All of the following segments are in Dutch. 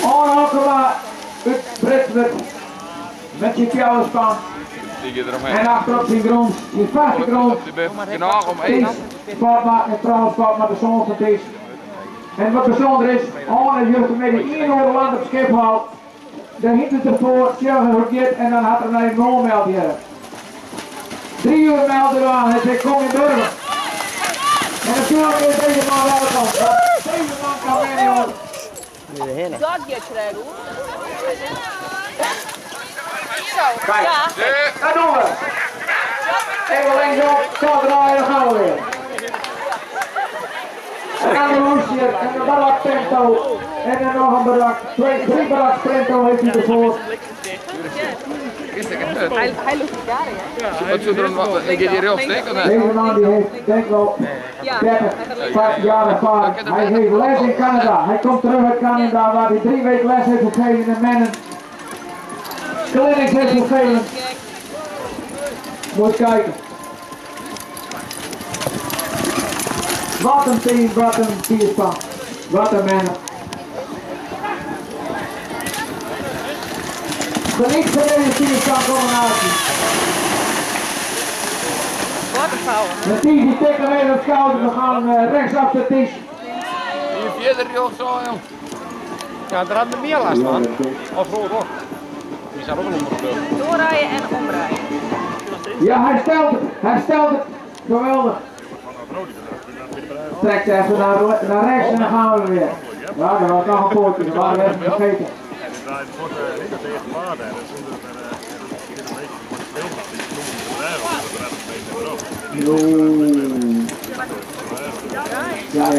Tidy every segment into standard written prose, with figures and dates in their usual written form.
Alkema uit Britswit met je fjouwenspan. En achterop zijn grond, je vaste grond. Sportmaat en trouwsport met de zon van deze. En wat bijzonder is, Arne heeft met de 1 uur lang op Schiphol. Daar hield het ervoor, Tjurgen en dan had er een noodmeld hier. 3 uur melden aan, hij zei kom in Burger. En natuurlijk is deze man welkom. Deze man kan mee hoor. Dat je krijgt hoor. Kijk, dat doen we. Even linksop, zo draaien, dan gaan we weer. En dan een hoesje en een barak tempo. En dan nog een barak, 3 barak tempo heeft hij ervoor. Hij lukt het daar, hè? Wat zou er een keer heel steken? Deze man die heeft denk wel 30 jaar ervaring. Hij heeft les in Canada. Hij komt terug uit Canada waar hij 3 weken les heeft gegeven in de mannen. Clinics heeft vervelend. Moet kijken. Wat een team, wat een vierspan. Wat een mannen. Geniet van deze vierspan combinatie. Wat een vouwen. De team die tikken mee op schouder. We gaan rechts af de tisch. Hier verder joh, zo joh. Ja, daar hadden we meer last van. Of rood hoor. Die zijn ook een onderspeeld. Doorrijden en omrijden. Ja, hij stelt het. Geweldig. Trekt even naar rechts en dan gaan we weer. Ja, er was nog een poortje, dat waren we even vergeten. Ja.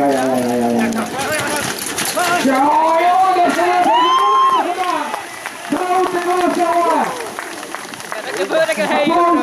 Zo, jongens, dat is gedaan. Grote kans, jongen. Er gebeurt een hele